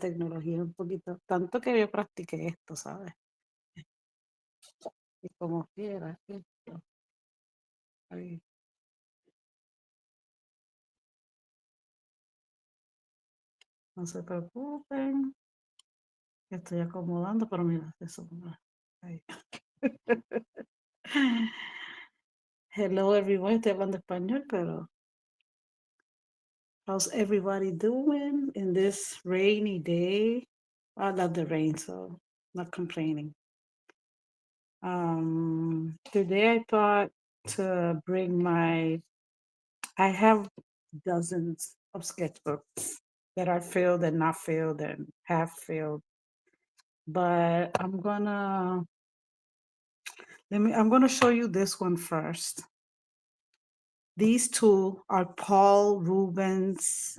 tecnología un poquito, tanto que yo practiqué esto, ¿sabes? Y como quiera, esto, ahí, no se preocupen, estoy acomodando, pero mira, eso, mira, ahí. Hello everyone, estoy hablando español, pero how's everybody doing in this rainy day? I love the rain, so not complaining. Today I thought to bring I have dozens of sketchbooks that are filled and not filled and half filled, but I'm gonna show you this one first. These two are Paul Rubens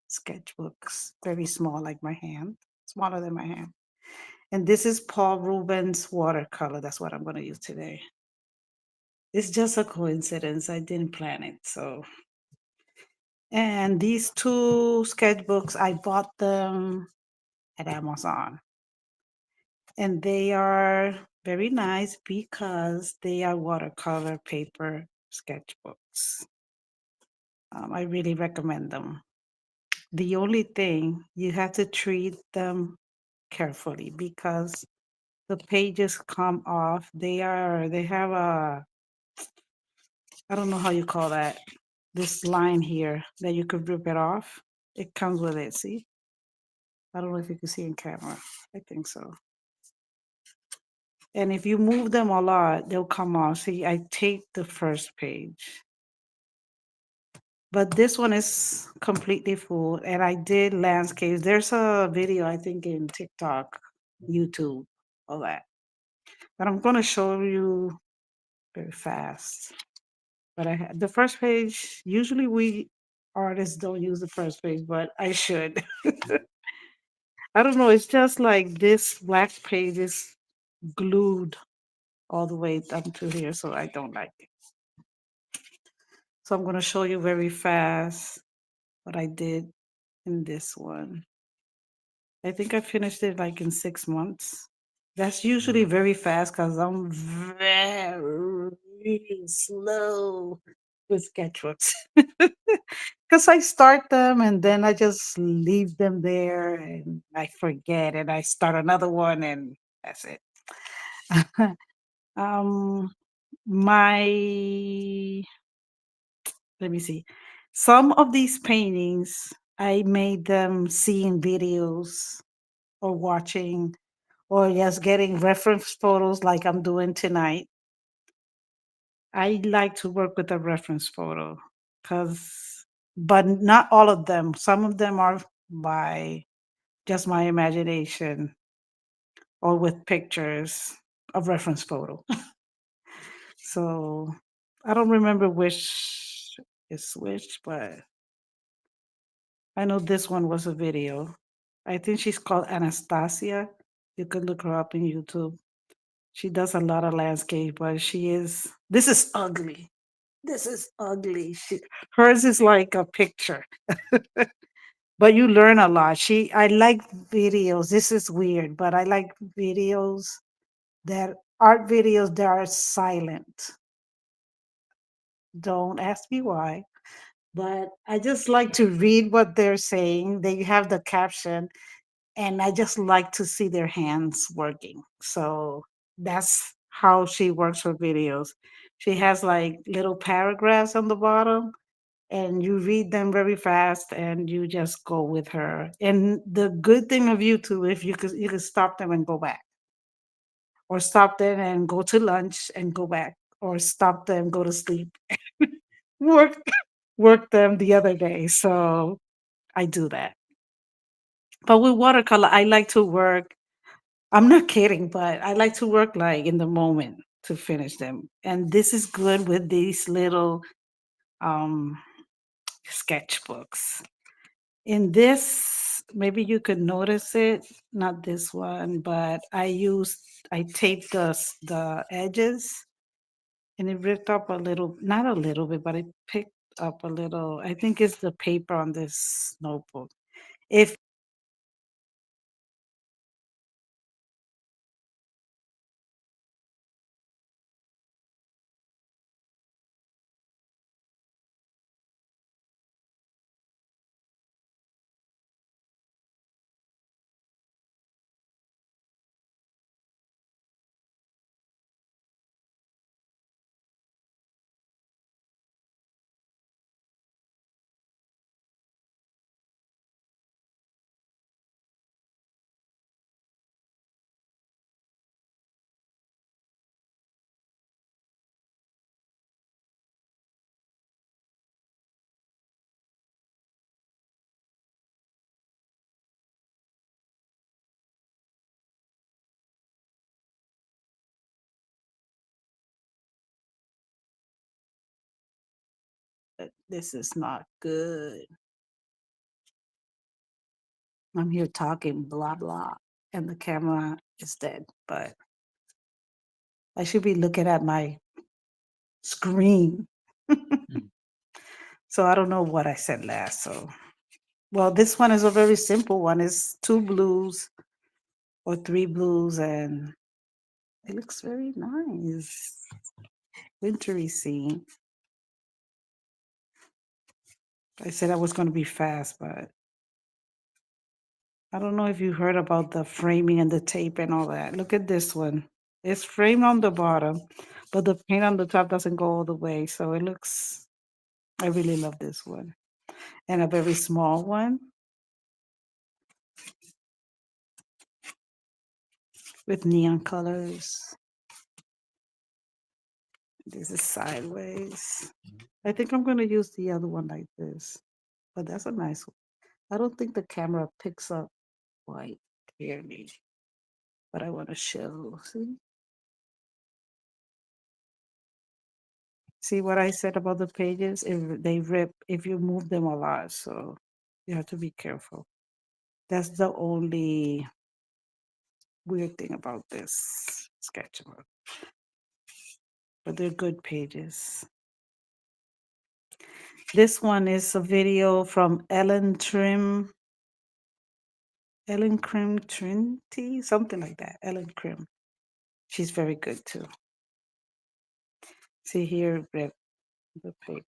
sketchbooks, very small, like my hand, smaller than my hand. And this is Paul Rubens watercolor. That's what I'm gonna use today. It's just a coincidence. I didn't plan it. And these two sketchbooks, I bought them at Amazon. And they are very nice because they are watercolor paper sketchbooks. I really recommend them. The only thing you have to treat them carefully because the pages come off. They have I don't know how you call that, this line here that you could rip it off. It comes with it, see? I don't know if you can see in camera. I think so. And if you move them a lot, they'll come off. See, I taped the first page. But this one is completely full, and I did landscapes. There's a video, I think, in TikTok, YouTube, all that. But I'm gonna show you very fast. But the first page, usually we artists don't use the first page, but I should. I don't know, it's just like this black page is glued all the way up to here, so I don't like it. So I'm gonna show you very fast what I did in this one. I think I finished it like in 6 months. That's usually very fast because I'm very slow with sketchbooks. Because I start them and then I just leave them there and I forget and I start another one and that's it. um, my let me see. Some of these paintings I made them seeing videos or watching or just getting reference photos like I'm doing tonight. I like to work with a reference photo because, but not all of them. Some of them are by just my imagination or with pictures of reference photo. So I don't remember which is which, but I know this one was a video. I think she's called Anastasia. You could look her up in YouTube. She does a lot of landscape, but this is ugly. This is ugly. Hers is like a picture, but you learn a lot. I like videos. This is weird, but I like videos art videos that are silent. Don't ask me why, but I just like to read what they're saying. They have the caption, and I just like to see their hands working. So that's how she works her videos. She has like little paragraphs on the bottom and you read them very fast and you just go with her. And the good thing of YouTube, if you could stop them and go back, or stop them and go to lunch and go back, or stop them, go to sleep, work work them the other day. So I do that. But with watercolor, I like to work. I'm not kidding, but I like to work like in the moment to finish them. And this is good with these little um sketchbooks. In this, maybe you could notice it, not this one, but I taped the edges and it ripped up a little, not a little bit, but it picked up a little. I think it's the paper on this notebook. If This is not good. I'm here talking blah blah, and the camera is dead, but I should be looking at my screen. Mm. So I don't know what I said last. So, well, this one is a very simple one. It's two blues or three blues, and it looks very nice. Wintry scene. I said I was going to be fast, but I don't know if you heard about the framing and the tape and all that. Look at this one. It's framed on the bottom, but the paint on the top doesn't go all the way. So it looks, I really love this one. And a very small one with neon colors. This is sideways. I think I'm going to use the other one like this, but that's a nice one. I don't think the camera picks up quite clearly, but I want to show. See what I said about the pages? If they rip, if you move them a lot, so you have to be careful. That's the only weird thing about this sketchbook, but they're good pages. This one is a video from Ellen Krim Trinity, something like that. Ellen Krim. She's very good too. See here, rip the paper.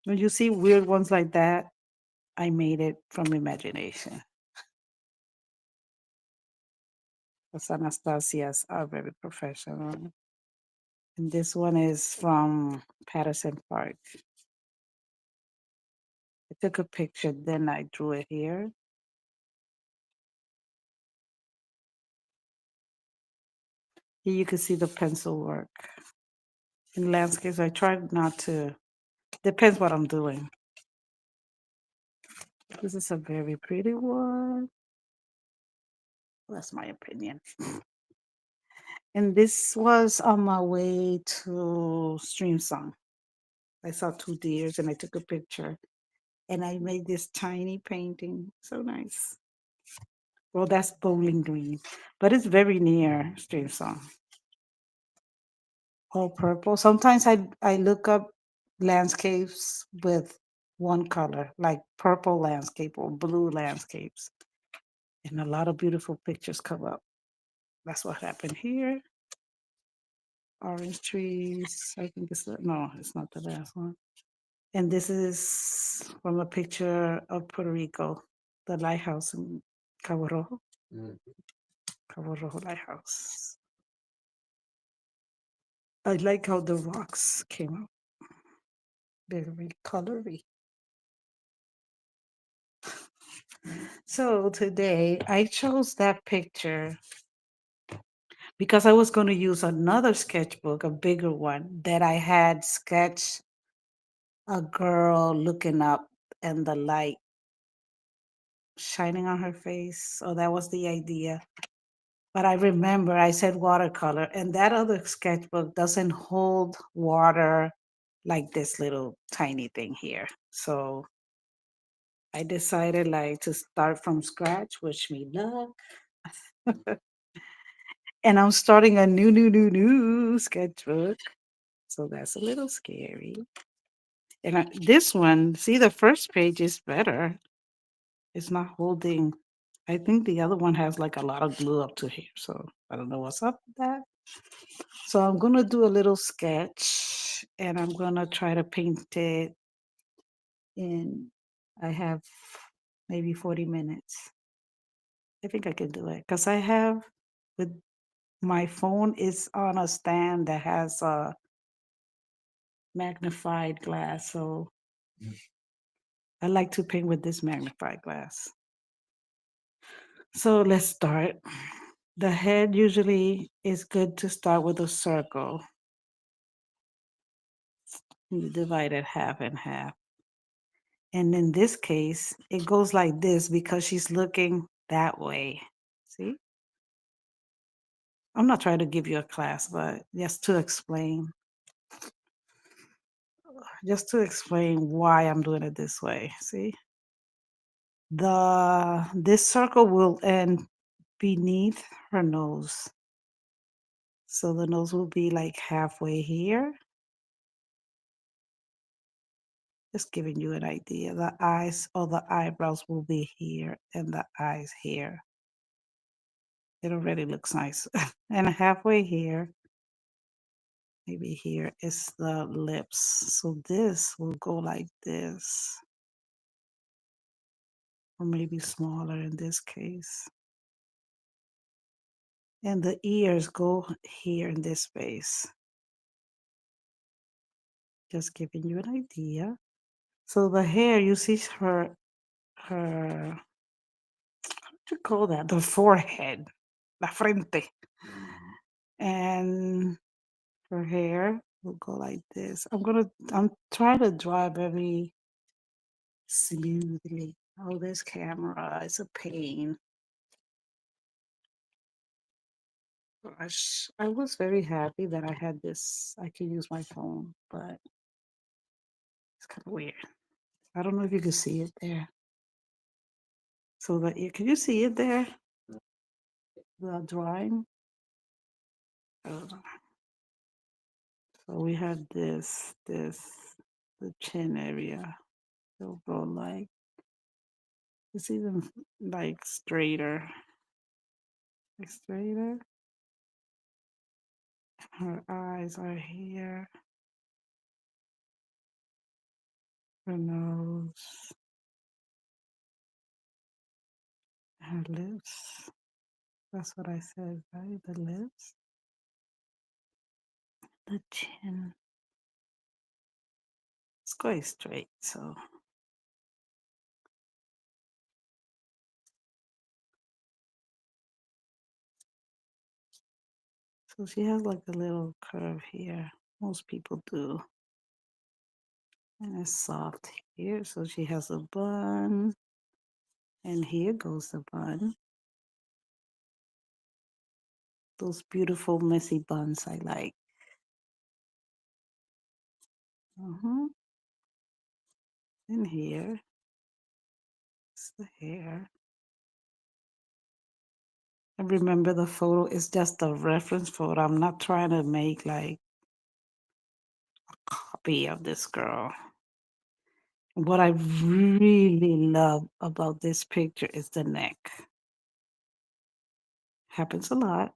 When you see weird ones like that, I made it from imagination. Because Anastasia's are very professional. And this one is from Patterson Park. I took a picture, then I drew it here. Here you can see the pencil work. In landscapes, I try not to, depends what I'm doing. This is a very pretty one. That's my opinion. And this was on my way to Stream Song. I saw two deers and I took a picture and I made this tiny painting. So nice. Well, that's Bowling Green, but it's very near Stream Song. All purple. Sometimes I look up landscapes with one color, like purple landscape or blue landscapes, and a lot of beautiful pictures come up. That's what happened here. Orange trees. I think no, it's not the last one. And this is from a picture of Puerto Rico, the lighthouse in Cabo Rojo. Cabo Rojo Lighthouse. I like how the rocks came out. Very colory. So today I chose that picture because I was going to use another sketchbook, a bigger one, that I had sketched a girl looking up and the light shining on her face. So that was the idea. But I remember I said watercolor, and that other sketchbook doesn't hold water like this little tiny thing here. So I decided like to start from scratch, wish me luck. And I'm starting a new sketchbook. So that's a little scary. And this one, see, the first page is better. It's not holding. I think the other one has like a lot of glue up to here. So I don't know what's up with that. So I'm going to do a little sketch and I'm going to try to paint it in, I have maybe 40 minutes. I think I can do it because I have with my phone is on a stand that has a magnified glass. So I like to paint with this magnified glass. So let's start. The head usually is good to start with a circle. You divide it half and half. And in this case, it goes like this because she's looking that way. See? I'm not trying to give you a class, but just to explain why I'm doing it this way. See, this circle will end beneath her nose. So the nose will be like halfway here. Just giving you an idea. The eyes or the eyebrows will be here and the eyes here. It already looks nice. And halfway here, maybe here is the lips. So this will go like this, or maybe smaller in this case. And the ears go here in this space. Just giving you an idea. So the hair, you see her, what you call that? The forehead, la frente. And her hair will go like this. I'm trying to draw very smoothly. Oh, this camera is a pain. Gosh, I was very happy that I had this. I could use my phone, but it's kind of weird. I don't know if you can see it there. So can you see it there? The drawing. Uh, So we had the chin area. It'll go like it's even like straighter, like straighter. Her eyes are here. Her nose, her lips. That's what I said, right? The lips, the chin. It's going straight, so she has like a little curve here. Most people do. And it's soft here. So she has a bun. And here goes the bun. Those beautiful messy buns I like. Uh-huh. And here is the hair. And remember, the photo is just a reference photo. I'm not trying to make like a copy of this girl. What I really love about this picture is the neck. Happens a lot.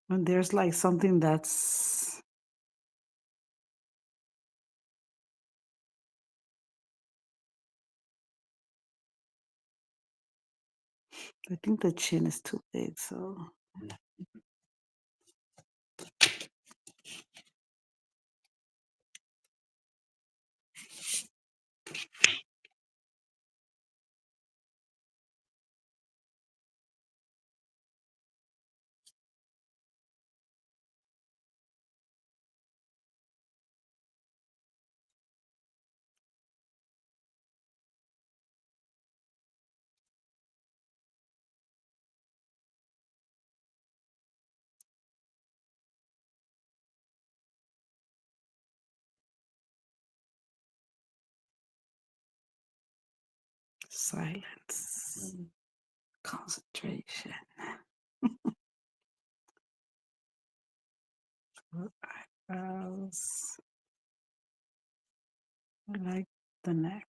When there's like something that's I think the chin is too big, so silence, concentration. Eyebrows. I like the neck.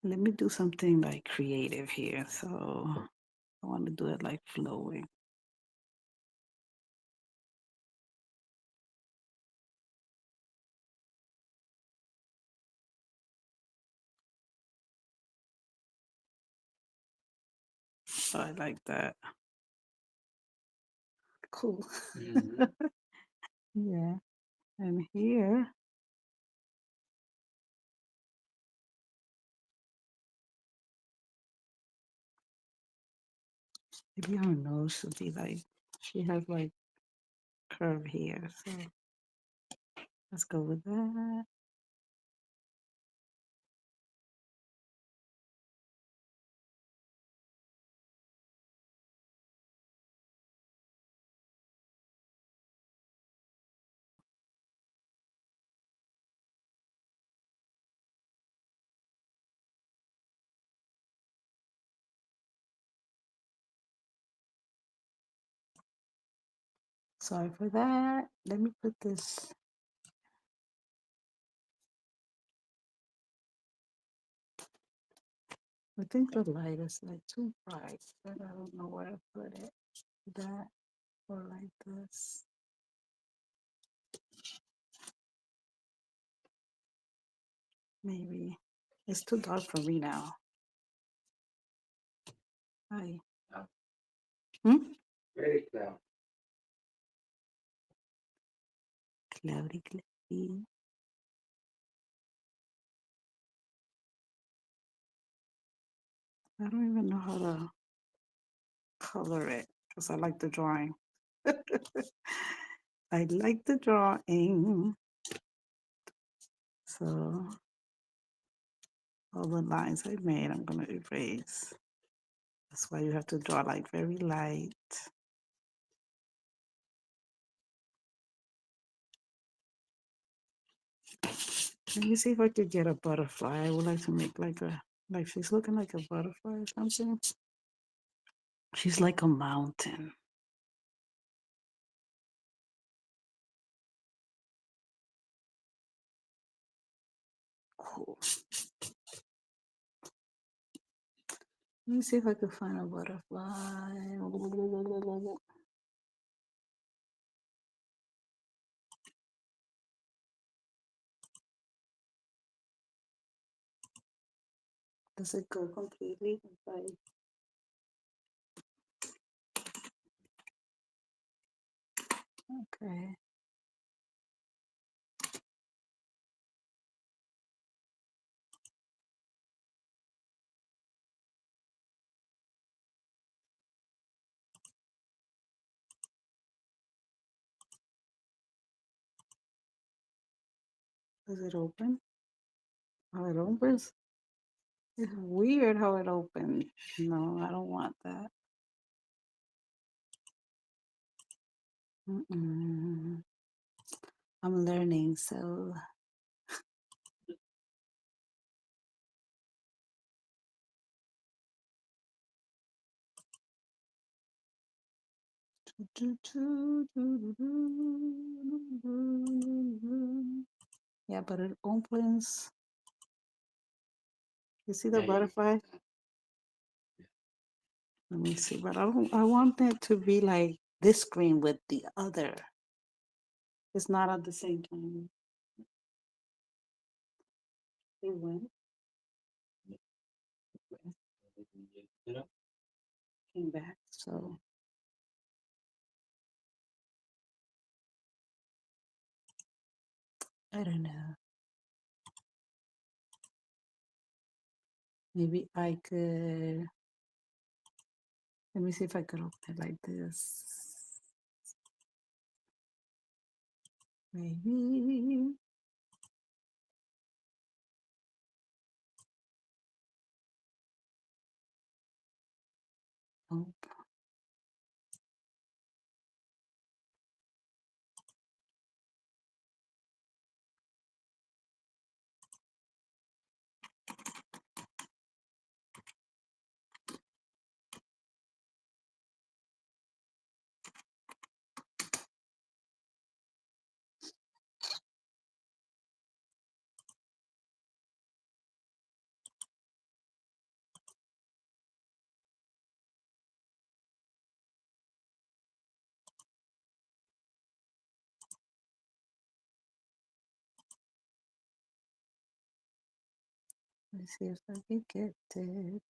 Let me do something like creative here. So I want to do it like flowing. So I like that. Cool. Yeah. And here, Maybe her nose should be like, she has like curve here. So let's go with that. Sorry for that. Let me put this. I think the light is like too bright, but I don't know where to put it. That or like this. Maybe it's too dark for me now. Hi. Hmm? Very cloudy. Cloudy, cloudy. I don't even know how to color it because I like the drawing. I like the drawing. So all the lines I made, I'm gonna erase. That's why you have to draw like very light. Let me see if I could get a butterfly. I would like to make like she's looking like a butterfly or something. She's like a mountain. Cool. Let me see if I could find a butterfly. Does it go completely? Okay. Does it open? How it opens? It's weird how it opens. No, I don't want that. Mm-mm. I'm learning, so. Yeah, but it opens. You see the butterfly? Let me see, but I want it to be like this screen with the other. It's not at the same time. It went, came back, so I don't know. Maybe I could, let me see if I could open it like this. Maybe. Oh, let's see if I can get it.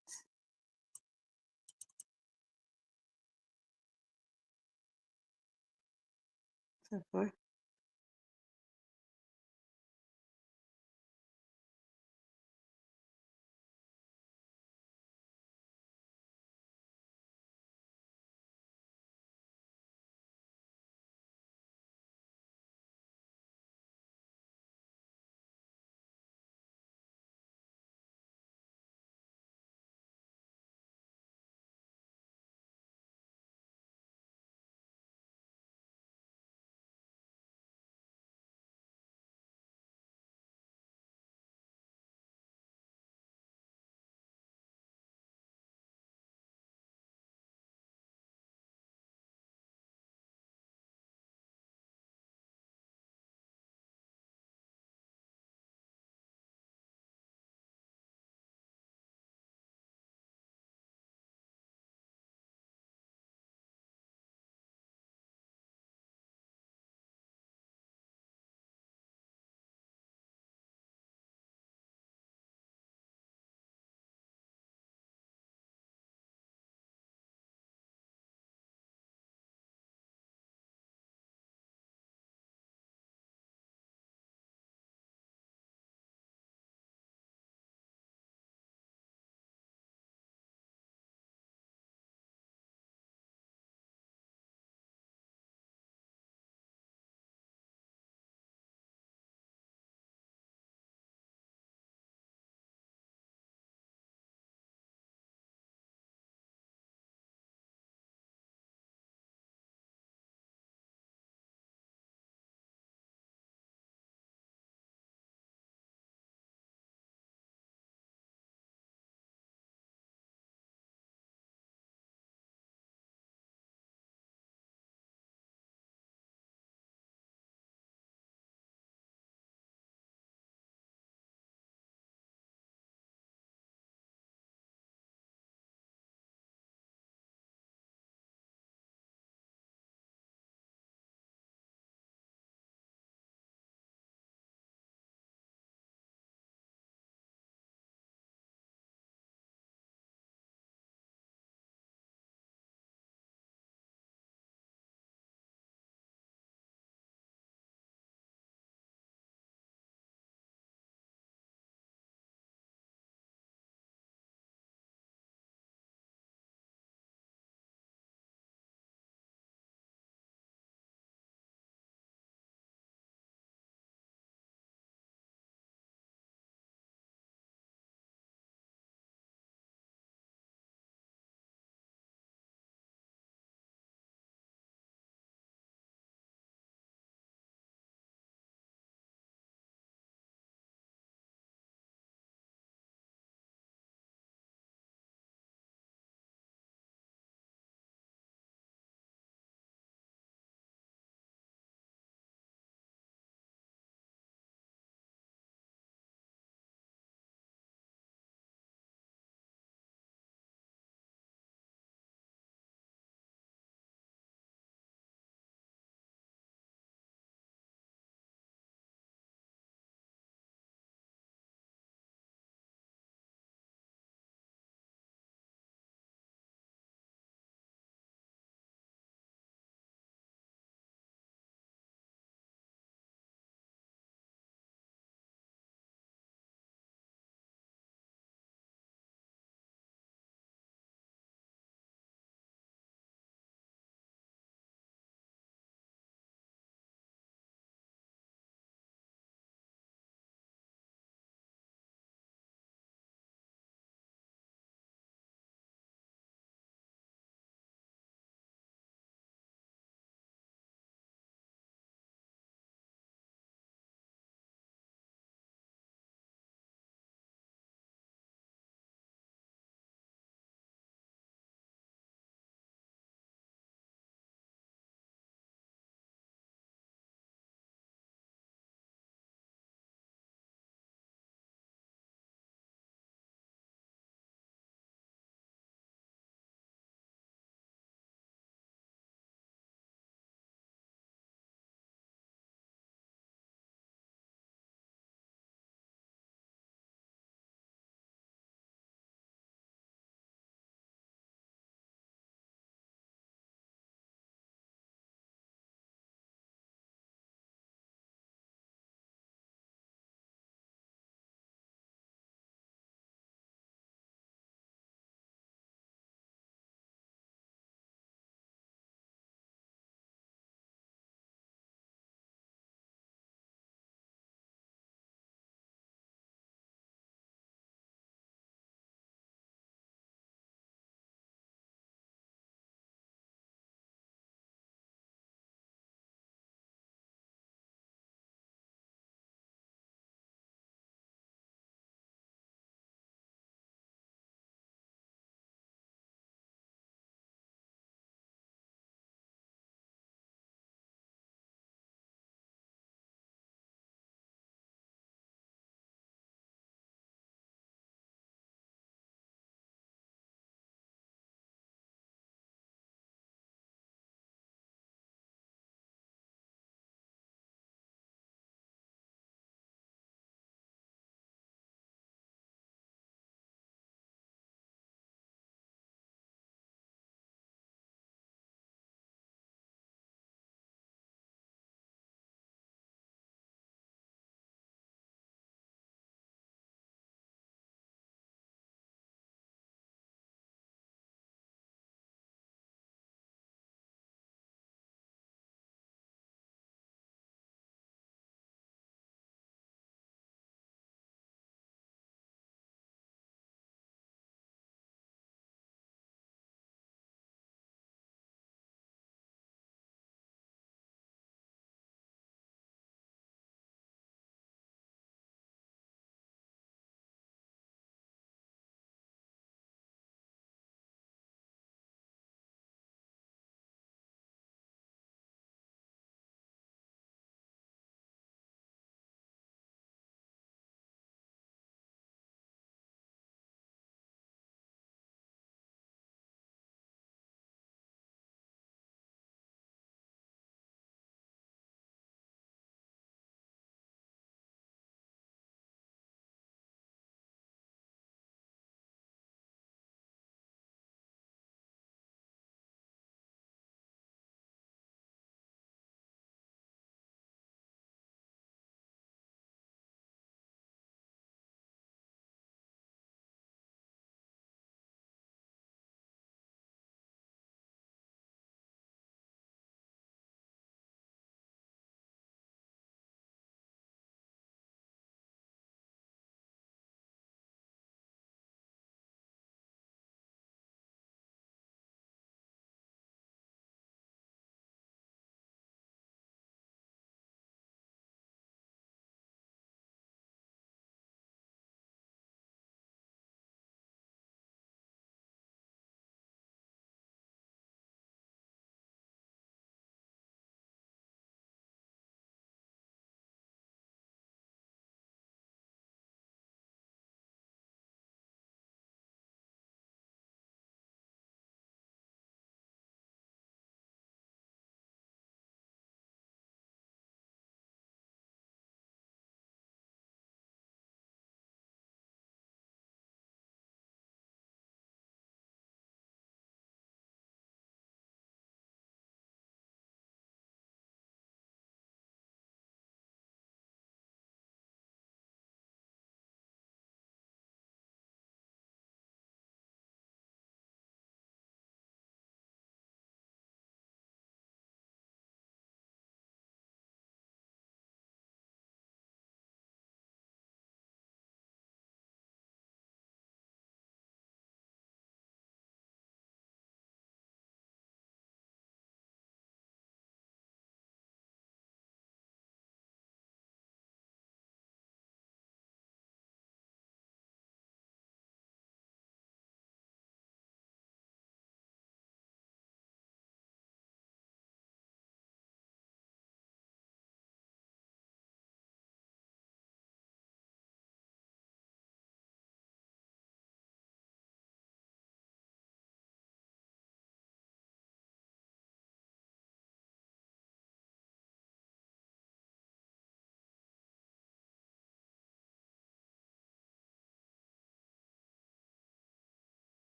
So far.